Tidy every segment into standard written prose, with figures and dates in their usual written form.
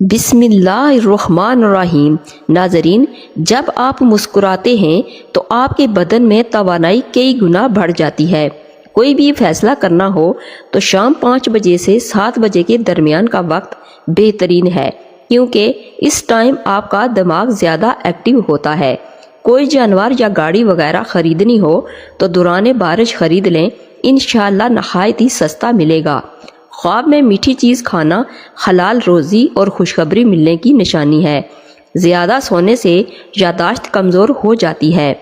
بسم اللہ الرحمن الرحیم۔ ناظرین، جب آپ مسکراتے ہیں تو آپ کے بدن میں توانائی کئی گنا بڑھ جاتی ہے۔ کوئی بھی فیصلہ کرنا ہو تو شام 5 بجے سے 7 بجے کے درمیان کا وقت بہترین ہے، کیونکہ اس ٹائم آپ کا دماغ زیادہ ایکٹیو ہوتا ہے۔ کوئی جانور یا گاڑی وغیرہ خریدنی ہو تو دوران بارش خرید لیں، انشاءاللہ نہایت ہی سستا ملے گا۔ خواب میں میٹھی چیز کھانا حلال روزی اور خوشخبری ملنے کی نشانی ہے۔ زیادہ سونے سے یادداشت کمزور ہو جاتی ہے۔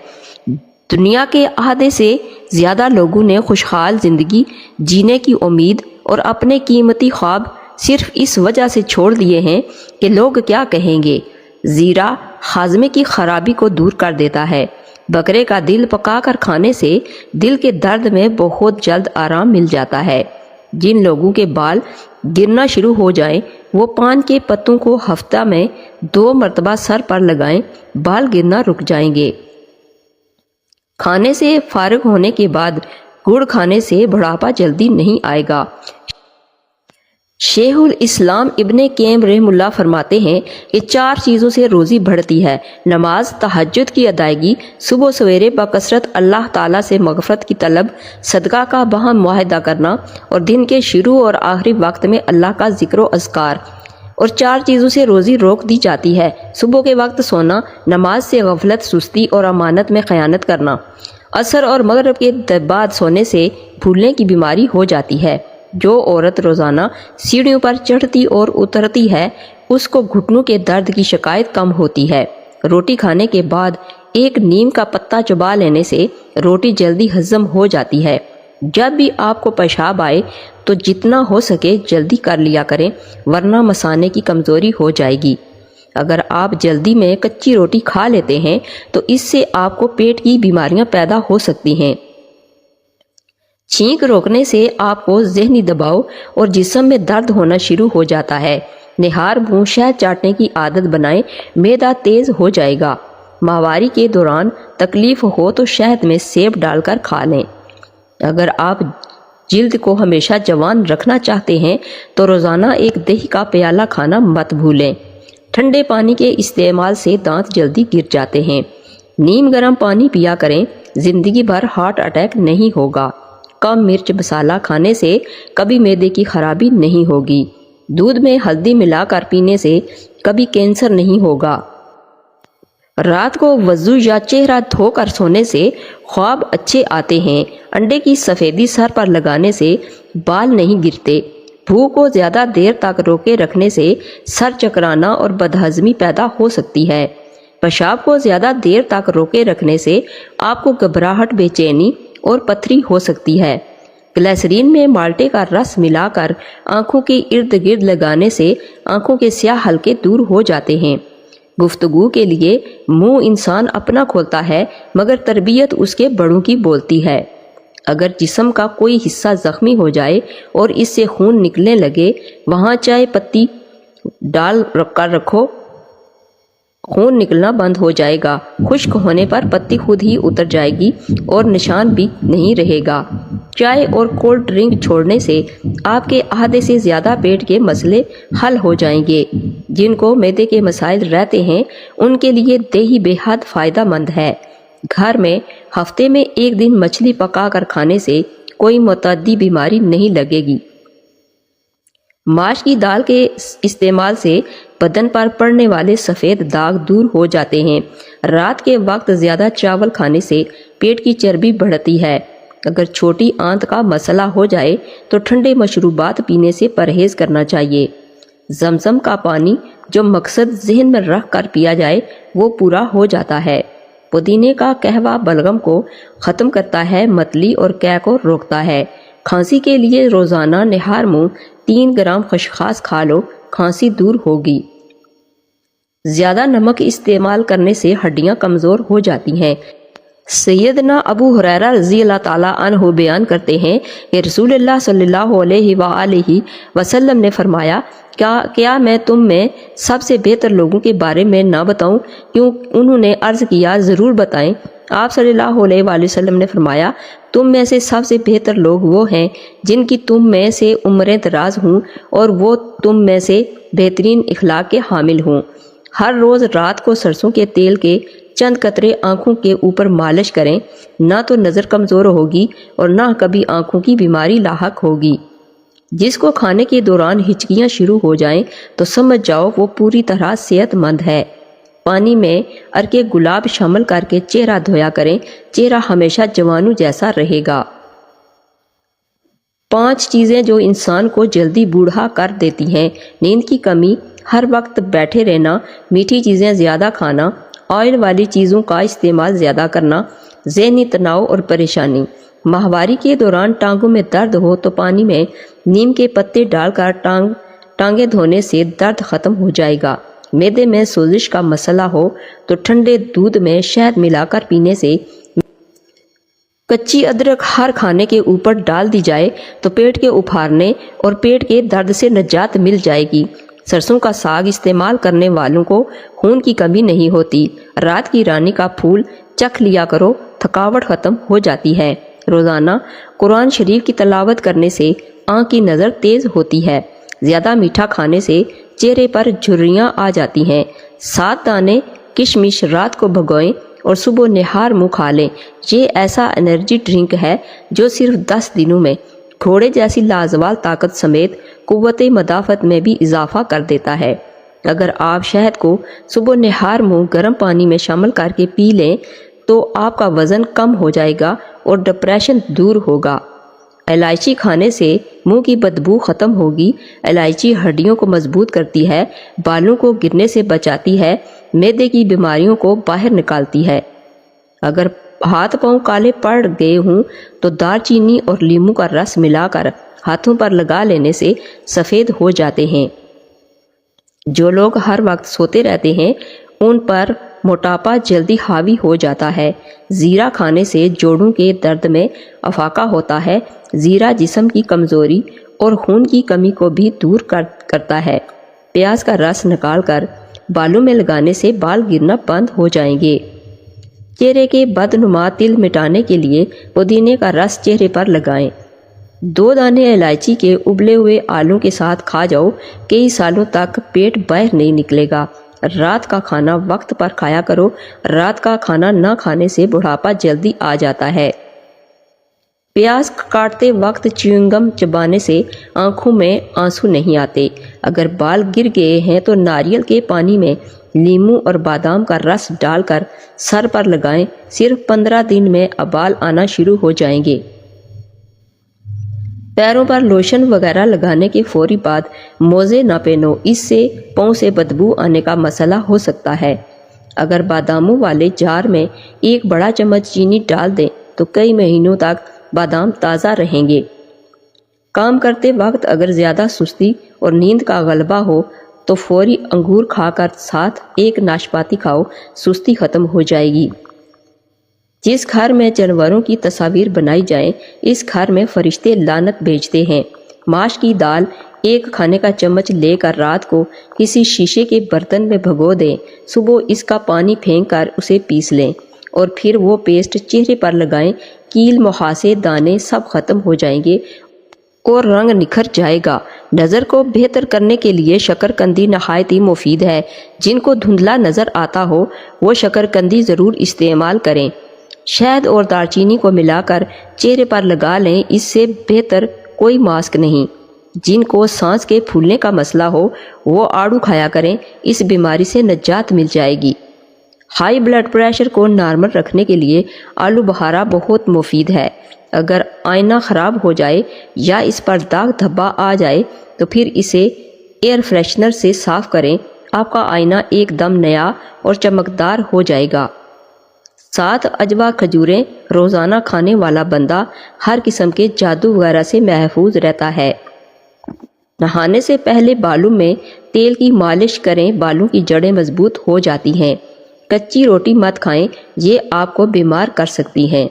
دنیا کے آدھے سے زیادہ لوگوں نے خوشحال زندگی جینے کی امید اور اپنے قیمتی خواب صرف اس وجہ سے چھوڑ دیے ہیں کہ لوگ کیا کہیں گے۔ زیرہ ہاضمے کی خرابی کو دور کر دیتا ہے۔ بکرے کا دل پکا کر کھانے سے دل کے درد میں بہت جلد آرام مل جاتا ہے۔ جن لوگوں کے بال گرنا شروع ہو جائیں وہ پان کے پتوں کو ہفتہ میں 2 مرتبہ سر پر لگائیں، بال گرنا رک جائیں گے۔ کھانے سے فارغ ہونے کے بعد گڑ کھانے سے بڑھاپا جلدی نہیں آئے گا۔ شیخ الاسلام ابن قیم رحمہ اللہ فرماتے ہیں کہ 4 چیزوں سے روزی بڑھتی ہے: نماز، تہجد کی ادائیگی، صبح سویرے بکثرت اللہ تعالیٰ سے مغفرت کی طلب، صدقہ کا باہم معاہدہ کرنا، اور دن کے شروع اور آخری وقت میں اللہ کا ذکر و اذکار۔ اور 4 چیزوں سے روزی روک دی جاتی ہے: صبح کے وقت سونا، نماز سے غفلت، سستی اور امانت میں خیانت کرنا۔ عصر اور مغرب کے بعد سونے سے بھولنے کی بیماری ہو جاتی ہے۔ جو عورت روزانہ سیڑھیوں پر چڑھتی اور اترتی ہے اس کو گھٹنوں کے درد کی شکایت کم ہوتی ہے۔ روٹی کھانے کے بعد ایک نیم کا پتا چبا لینے سے روٹی جلدی ہضم ہو جاتی ہے۔ جب بھی آپ کو پیشاب آئے تو جتنا ہو سکے جلدی کر لیا کریں، ورنہ مثانے کی کمزوری ہو جائے گی۔ اگر آپ جلدی میں کچی روٹی کھا لیتے ہیں تو اس سے آپ کو پیٹ کی بیماریاں پیدا ہو سکتی ہیں۔ چھینک روکنے سے آپ کو ذہنی دباؤ اور جسم میں درد ہونا شروع ہو جاتا ہے۔ نہار منہ شہد چاٹنے کی عادت بنائیں، معدہ تیز ہو جائے گا۔ ماہواری کے دوران تکلیف ہو تو شہد میں سیب ڈال کر کھا لیں۔ اگر آپ جلد کو ہمیشہ جوان رکھنا چاہتے ہیں تو روزانہ ایک دہی کا پیالہ کھانا مت بھولیں۔ ٹھنڈے پانی کے استعمال سے دانت جلدی گر جاتے ہیں۔ نیم گرم پانی پیا کریں، زندگی بھر ہارٹ اٹیک نہیں ہوگا۔ کم مرچ مسالہ کھانے سے کبھی معدے کی خرابی نہیں ہوگی۔ دودھ میں ہلدی ملا کر پینے سے کبھی کینسر نہیں ہوگا۔ رات کو وضو یا چہرہ دھو کر سونے سے خواب اچھے آتے ہیں۔ انڈے کی سفیدی سر پر لگانے سے بال نہیں گرتے۔ بھوک کو زیادہ دیر تک روکے رکھنے سے سر چکرانا اور بدہضمی پیدا ہو سکتی ہے۔ پیشاب کو زیادہ دیر تک روکے رکھنے سے آپ کو گھبراہٹ، بے چینی اور پتھری ہو سکتی ہے۔ گلیسرین میں مالٹے کا رس ملا کر آنکھوں کے ارد گرد لگانے سے آنکھوں کے سیاہ حلقے دور ہو جاتے ہیں۔ گفتگو کے لیے منہ انسان اپنا کھولتا ہے مگر تربیت اس کے بڑوں کی بولتی ہے۔ اگر جسم کا کوئی حصہ زخمی ہو جائے اور اس سے خون نکلنے لگے، وہاں چائے پتی ڈال کر رکھو، خون نکلنا بند ہو جائے گا۔ خشک ہونے پر پتی خود ہی اتر جائے گی اور نشان بھی نہیں رہے گا۔ چائے اور کولڈ ڈرنک چھوڑنے سے آپ کے آدھے سے زیادہ پیٹ کے مسئلے حل ہو جائیں گے۔ جن کو معدے کے مسائل رہتے ہیں ان کے لیے دہی بے حد فائدہ مند ہے۔ گھر میں ہفتے میں 1 دن مچھلی پکا کر کھانے سے کوئی متعدی بیماری نہیں لگے گی۔ ماش کی دال کے استعمال سے بدن پر پڑنے والے سفید داغ دور ہو جاتے ہیں۔ رات کے وقت زیادہ چاول کھانے سے پیٹ کی چربی بڑھتی ہے۔ اگر چھوٹی آنت کا مسئلہ ہو جائے تو ٹھنڈے مشروبات پینے سے پرہیز کرنا چاہیے۔ زمزم کا پانی جو مقصد ذہن میں رکھ کر پیا جائے وہ پورا ہو جاتا ہے۔ پودینے کا قہوہ بلغم کو ختم کرتا ہے، متلی اور قے کو روکتا ہے۔ کھانسی کے لیے روزانہ نہار منہ 3 گرام خسخاس کھا لو، کھانسی دور ہوگی۔ زیادہ نمک استعمال کرنے سے ہڈیاں کمزور ہو جاتی ہیں۔ سیدنا ابو ہریرہ رضی اللہ تعالیٰ عنہ بیان کرتے ہیں کہ رسول اللہ صلی اللہ علیہ وآلہ وسلم نے فرمایا، کیا میں تم میں سب سے بہتر لوگوں کے بارے میں نہ بتاؤں؟ کیوں؟ انہوں نے عرض کیا، ضرور بتائیں۔ آپ صلی اللہ علیہ وآلہ وسلم نے فرمایا، تم میں سے سب سے بہتر لوگ وہ ہیں جن کی تم میں سے عمریں دراز ہوں اور وہ تم میں سے بہترین اخلاق کے حامل ہوں۔ ہر روز رات کو سرسوں کے تیل کے چند قطرے آنکھوں کے اوپر مالش کریں، نہ تو نظر کمزور ہوگی اور نہ کبھی آنکھوں کی بیماری لاحق ہوگی۔ جس کو کھانے کے دوران ہچکیاں شروع ہو جائیں تو سمجھ جاؤ وہ پوری طرح صحت مند ہے۔ پانی میں عرق گلاب شامل کر کے چہرہ دھویا کریں، چہرہ ہمیشہ جوانوں جیسا رہے گا۔ 5 چیزیں جو انسان کو جلدی بوڑھا کر دیتی ہیں: نیند کی کمی، ہر وقت بیٹھے رہنا، میٹھی چیزیں زیادہ کھانا، آئل والی چیزوں کا استعمال زیادہ کرنا، ذہنی تناؤ اور پریشانی۔ ماہواری کے دوران ٹانگوں میں درد ہو تو پانی میں نیم کے پتے ڈال کر ٹانگیں دھونے سے درد ختم ہو جائے گا۔ معدے میں سوزش کا مسئلہ ہو تو ٹھنڈے دودھ میں شہد ملا کر پینے سے، کچی ادرک ہر کھانے کے اوپر ڈال دی جائے تو پیٹ کے ابھارنے اور پیٹ کے درد سے نجات مل جائے گی۔ سرسوں کا ساگ استعمال کرنے والوں کو خون کی کمی نہیں ہوتی۔ رات کی رانی کا پھول چکھ لیا کرو، تھکاوٹ ختم ہو جاتی ہے۔ روزانہ قرآن شریف کی تلاوت کرنے سے آنکھ کی نظر تیز ہوتی ہے۔ زیادہ میٹھا کھانے سے چہرے پر جھریاں آ جاتی ہیں۔ 7 دانے کشمش رات کو بھگوئیں اور صبح نہار منہ کھا لیں۔ یہ ایسا انرجی ڈرنک ہے جو صرف 10 دنوں میں گھوڑے جیسی لازوال طاقت سمیت قوت مدافعت میں بھی اضافہ کر دیتا ہے۔ اگر آپ شہد کو صبح نہار منہ گرم پانی میں شامل کر کے پی لیں تو آپ کا وزن کم ہو جائے گا اور ڈپریشن دور ہوگا۔ الائچی کھانے سے منہ کی بدبو ختم ہوگی۔ الائچی ہڈیوں کو مضبوط کرتی ہے، بالوں کو گرنے سے بچاتی ہے، معدے کی بیماریوں کو باہر نکالتی ہے۔ اگر ہاتھ پاؤں کالے پڑ گئے ہوں تو دار چینی اور لیموں کا رس ملا کر ہاتھوں پر لگا لینے سے سفید ہو جاتے ہیں۔ جو لوگ ہر وقت سوتے رہتے ہیں ان پر موٹاپا جلدی حاوی ہو جاتا ہے۔ زیرہ کھانے سے جوڑوں کے درد میں افاقہ ہوتا ہے۔ زیرہ جسم کی کمزوری اور خون کی کمی کو بھی دور کرتا ہے۔ پیاز کا رس نکال کر بالوں میں لگانے سے بال گرنا بند ہو جائیں گے۔ چہرے کے بدنما تل مٹانے کے لیے پودینے کا رس چہرے پر لگائیں۔ 2 دانے الائچی کے ابلے ہوئے آلوں کے ساتھ کھا جاؤ، کئی سالوں تک پیٹ باہر نہیں نکلے گا۔ رات کا کھانا وقت پر کھایا کرو۔ رات کا کھانا نہ کھانے سے بڑھاپا جلدی آ جاتا ہے۔ پیاز کاٹتے وقت چیونگم چبانے سے آنکھوں میں آنسو نہیں آتے۔ اگر بال گر گئے ہیں تو ناریل کے پانی میں لیموں اور بادام کا رس ڈال کر سر پر لگائیں، صرف 15 دن میں بال آنا شروع ہو جائیں گے۔ پیروں پر لوشن وغیرہ لگانے کے فوری بعد موزے نہ پہنو، اس سے پاؤں سے بدبو آنے کا مسئلہ ہو سکتا ہے۔ اگر باداموں والے جار میں 1 بڑا چمچ چینی ڈال دیں تو کئی مہینوں تک بادام تازہ رہیں گے۔ کام کرتے وقت اگر زیادہ سستی اور نیند کا غلبہ ہو تو فوری انگور کھا کر ساتھ 1 ناشپاتی کھاؤ، سستی ختم ہو جائے گی۔ جس گھر میں جانوروں کی تصاویر بنائی جائیں اس گھر میں فرشتے لعنت بھیجتے ہیں۔ ماش کی دال 1 کھانے کا چمچ لے کر رات کو کسی شیشے کے برتن میں بھگو دیں، صبح اس کا پانی پھینک کر اسے پیس لیں اور پھر وہ پیسٹ چہرے پر لگائیں۔ کیل، مہاسے، دانے سب ختم ہو جائیں گے اور رنگ نکھر جائے گا۔ نظر کو بہتر کرنے کے لیے شکرکندی نہایت ہی مفید ہے۔ جن کو دھندلا نظر آتا ہو وہ شکرکندی ضرور استعمال کریں۔ شہد اور دارچینی کو ملا کر چہرے پر لگا لیں، اس سے بہتر کوئی ماسک نہیں۔ جن کو سانس کے پھولنے کا مسئلہ ہو وہ آڑو کھایا کریں، اس بیماری سے نجات مل جائے گی۔ ہائی بلڈ پریشر کو نارمل رکھنے کے لیے آلو بخارا بہت مفید ہے۔ اگر آئینہ خراب ہو جائے یا اس پر داغ دھبا آ جائے تو پھر اسے ایئر فریشنر سے صاف کریں، آپ کا آئینہ ایک دم نیا اور چمکدار ہو جائے گا۔ 7 اجوا کھجوریں روزانہ کھانے والا بندہ ہر قسم کے جادو وغیرہ سے محفوظ رہتا ہے۔ نہانے سے پہلے بالوں میں تیل کی مالش کریں، بالوں کی جڑیں مضبوط ہو جاتی ہیں۔ کچی روٹی مت کھائیں، یہ آپ کو بیمار کر سکتی ہیں۔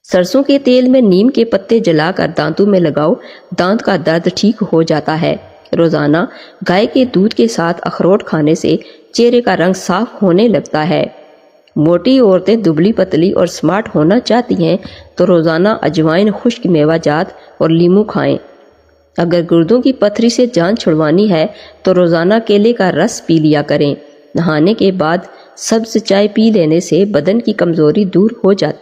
سرسوں کے تیل میں نیم کے پتے جلا کر دانتوں میں لگاؤ، دانت کا درد ٹھیک ہو جاتا ہے۔ روزانہ گائے کے دودھ کے ساتھ اخروٹ کھانے سے چہرے کا رنگ صاف ہونے لگتا ہے۔ موٹی عورتیں دبلی پتلی اور سمارٹ ہونا چاہتی ہیں تو روزانہ اجوائن، خشک میوہ جات اور لیمو کھائیں۔ اگر گردوں کی پتھری سے جان چھڑوانی ہے تو روزانہ کیلے کا رس پی لیا کریں۔ نہانے کے بعد سبز چائے پی لینے سے بدن کی کمزوری دور ہو جاتی۔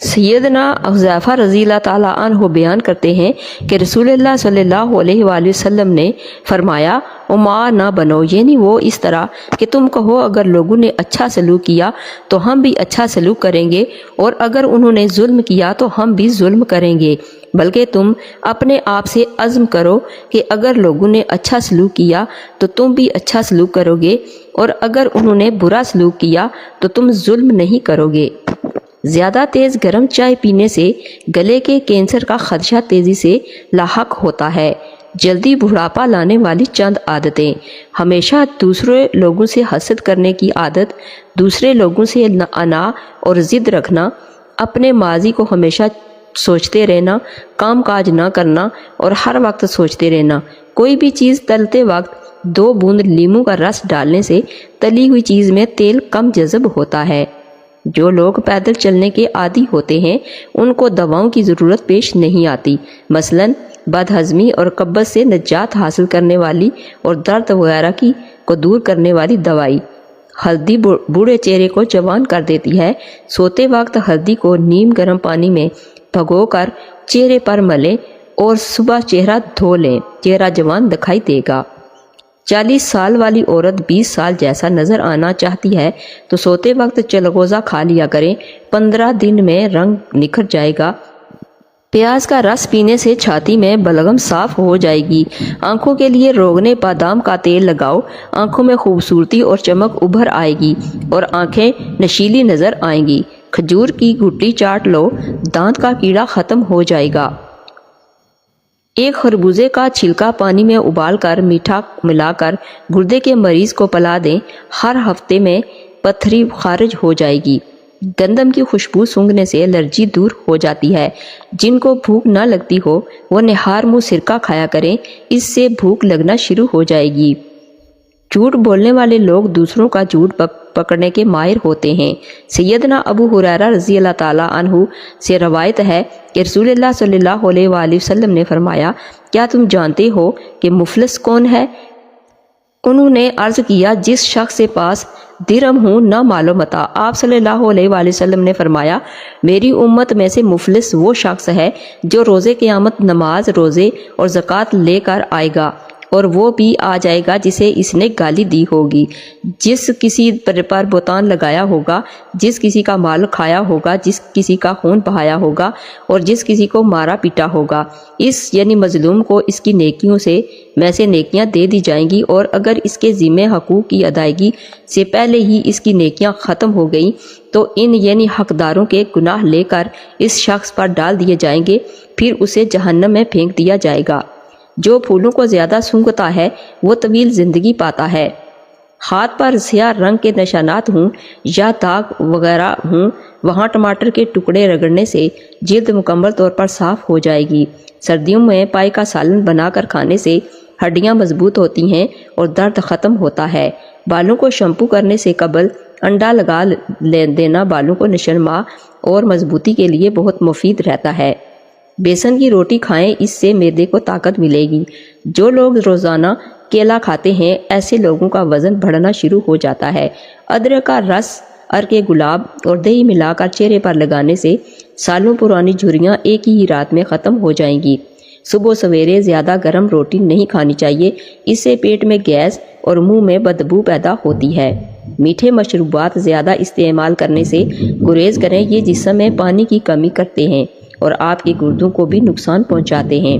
سیدنا حذیفہ رضی اللہ تعالیٰ عنہ بیان کرتے ہیں کہ رسول اللہ صلی اللہ علیہ وآلہ وسلم نے فرمایا، عماں نہ بنو، یعنی وہ اس طرح کہ تم کہو اگر لوگوں نے اچھا سلوک کیا تو ہم بھی اچھا سلوک کریں گے، اور اگر انہوں نے ظلم کیا تو ہم بھی ظلم کریں گے، بلکہ تم اپنے آپ سے عزم کرو کہ اگر لوگوں نے اچھا سلوک کیا تو تم بھی اچھا سلوک کرو گے، اور اگر انہوں نے برا سلوک کیا تو تم ظلم نہیں کرو گے۔ زیادہ تیز گرم چائے پینے سے گلے کے کینسر کا خدشہ تیزی سے لاحق ہوتا ہے۔ جلدی بڑھاپا لانے والی چند عادتیں: ہمیشہ دوسرے لوگوں سے حسد کرنے کی عادت، دوسرے لوگوں سے انا اور ضد رکھنا، اپنے ماضی کو ہمیشہ سوچتے رہنا، کام کاج نہ کرنا اور ہر وقت سوچتے رہنا۔ کوئی بھی چیز تلتے وقت 2 بوند لیموں کا رس ڈالنے سے تلی ہوئی چیز میں تیل کم جذب ہوتا ہے۔ جو لوگ پیدل چلنے کے عادی ہوتے ہیں ان کو دواؤں کی ضرورت پیش نہیں آتی، مثلاً بد ہضمی اور قبض سے نجات حاصل کرنے والی اور درد وغیرہ کو دور کرنے والی دوائی۔ ہلدی بوڑھے چہرے کو جوان کر دیتی ہے۔ سوتے وقت ہلدی کو نیم گرم پانی میں بھگو کر چہرے پر ملیں اور صبح چہرہ دھو لیں، چہرہ جوان دکھائی دے گا۔ 40 سال والی عورت 20 سال جیسا نظر آنا چاہتی ہے تو سوتے وقت چلغوزہ کھا لیا کریں، 15 دن میں رنگ نکھر جائے گا۔ پیاز کا رس پینے سے چھاتی میں بلغم صاف ہو جائے گی۔ آنکھوں کے لیے روغن بادام کا تیل لگاؤ، آنکھوں میں خوبصورتی اور چمک ابھر آئے گی اور آنکھیں نشیلی نظر آئیں گی۔ کھجور کی گٹلی چاٹ لو، دانت کا کیڑا ختم ہو جائے گا۔ ایک خربوزے کا چھلکا پانی میں ابال کر میٹھا ملا کر گردے کے مریض کو پلا دیں، ہر ہفتے میں پتھری خارج ہو جائے گی۔ گندم کی خوشبو سونگھنے سے الرجی دور ہو جاتی ہے۔ جن کو بھوک نہ لگتی ہو وہ نہار منہ سرکہ کھایا کریں، اس سے بھوک لگنا شروع ہو جائے گی۔ جھوٹ بولنے والے لوگ دوسروں کا جھوٹ پکڑنے کے ماہر ہوتے ہیں۔ سیدنا ابو ہریرہ رضی اللہ تعالیٰ عنہ سے روایت ہے کہ رسول اللہ صلی اللہ علیہ وآلہ وسلم نے فرمایا، کیا تم جانتے ہو کہ مفلس کون ہے؟ انہوں نے عرض کیا، جس شخص سے پاس درہم ہوں نہ مال و متاع۔ آپ صلی اللہ علیہ وآلہ وسلم نے فرمایا، میری امت میں سے مفلس وہ شخص ہے جو روز قیامت نماز، روزے اور زکوٰۃ لے کر آئے گا، اور وہ بھی آ جائے گا جسے اس نے گالی دی ہوگی، جس کسی پر بہتان لگایا ہوگا، جس کسی کا مال کھایا ہوگا، جس کسی کا خون بہایا ہوگا اور جس کسی کو مارا پیٹا ہوگا۔ اس یعنی مظلوم کو اس کی نیکیوں میں سے نیکیاں دے دی جائیں گی، اور اگر اس کے ذمہ حقوق کی ادائیگی سے پہلے ہی اس کی نیکیاں ختم ہو گئیں تو ان یعنی حقداروں کے گناہ لے کر اس شخص پر ڈال دیے جائیں گے، پھر اسے جہنم میں پھینک دیا جائے گا۔ جو پھولوں کو زیادہ سونگھتا ہے وہ طویل زندگی پاتا ہے۔ ہاتھ پر سیاہ رنگ کے نشانات ہوں یا داغ وغیرہ ہوں، وہاں ٹماٹر کے ٹکڑے رگڑنے سے جلد مکمل طور پر صاف ہو جائے گی۔ سردیوں میں پائے کا سالن بنا کر کھانے سے ہڈیاں مضبوط ہوتی ہیں اور درد ختم ہوتا ہے۔ بالوں کو شیمپو کرنے سے قبل انڈا لگا دینا بالوں کو نشوونما اور مضبوطی کے لیے بہت مفید رہتا ہے۔ بیسن کی روٹی کھائیں، اس سے معدے کو طاقت ملے گی۔ جو لوگ روزانہ کیلا کھاتے ہیں ایسے لوگوں کا وزن بڑھنا شروع ہو جاتا ہے۔ ادرک کا رس، عرق گلاب اور دہی ملا کر چہرے پر لگانے سے سالوں پرانی جھریاں ایک ہی رات میں ختم ہو جائیں گی۔ صبح سویرے زیادہ گرم روٹی نہیں کھانی چاہیے، اس سے پیٹ میں گیس اور منہ میں بدبو پیدا ہوتی ہے۔ میٹھے مشروبات زیادہ استعمال کرنے سے گریز کریں، یہ جسم میں پانی کی کمی کرتے ہیں اور آپ کے گردوں کو بھی نقصان پہنچاتے ہیں۔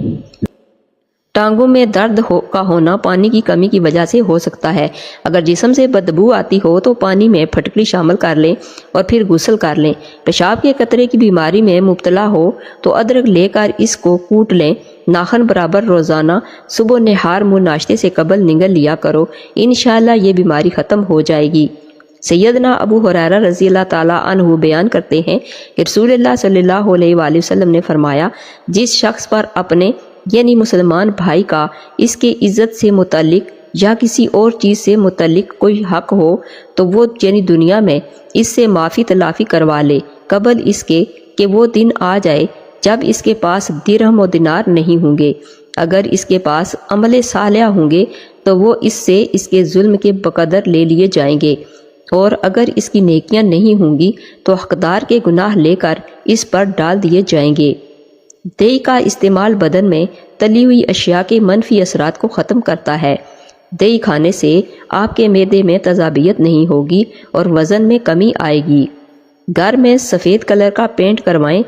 ٹانگوں میں درد کا ہونا پانی کی کمی کی وجہ سے ہو سکتا ہے۔ اگر جسم سے بدبو آتی ہو تو پانی میں پھٹکری شامل کر لیں اور پھر غسل کر لیں۔ پیشاب کے قطرے کی بیماری میں مبتلا ہو تو ادرک لے کر اس کو کوٹ لیں، ناخن برابر روزانہ صبح نہار منہ ناشتے سے قبل نگل لیا کرو، انشاءاللہ یہ بیماری ختم ہو جائے گی۔ سیدنا ابو ہریرہ رضی اللہ تعالیٰ عنہ بیان کرتے ہیں کہ رسول اللہ صلی اللہ علیہ وآلہ وسلم نے فرمایا، جس شخص پر اپنے یعنی مسلمان بھائی کا اس کے عزت سے متعلق یا کسی اور چیز سے متعلق کوئی حق ہو تو وہ یعنی دنیا میں اس سے معافی تلافی کروا لے، قبل اس کے کہ وہ دن آ جائے جب اس کے پاس درہم و دینار نہیں ہوں گے۔ اگر اس کے پاس عمل صالح ہوں گے تو وہ اس سے اس کے ظلم کے بقدر لے لیے جائیں گے، اور اگر اس کی نیکیاں نہیں ہوں گی تو حقدار کے گناہ لے کر اس پر ڈال دیے جائیں گے۔ دہی کا استعمال بدن میں تلی ہوئی اشیاء کے منفی اثرات کو ختم کرتا ہے۔ دہی کھانے سے آپ کے معدے میں تذابیت نہیں ہوگی اور وزن میں کمی آئے گی۔ گھر میں سفید کلر کا پینٹ کروائیں،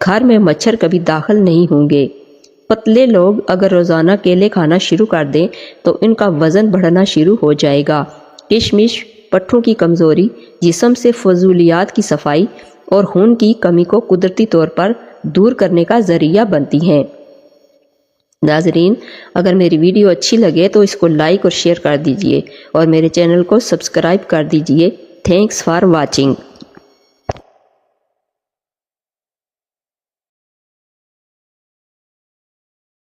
گھر میں مچھر کبھی داخل نہیں ہوں گے۔ پتلے لوگ اگر روزانہ کیلے کھانا شروع کر دیں تو ان کا وزن بڑھنا شروع ہو جائے گا۔ کشمش پٹھوں کی کمزوری، جسم سے فضولیات کی صفائی اور خون کی کمی کو قدرتی طور پر دور کرنے کا ذریعہ بنتی ہیں۔ ناظرین، اگر میری ویڈیو اچھی لگے تو اس کو لائک اور شیئر کر دیجئے اور میرے چینل کو سبسکرائب کر دیجئے۔ Thanks for watching.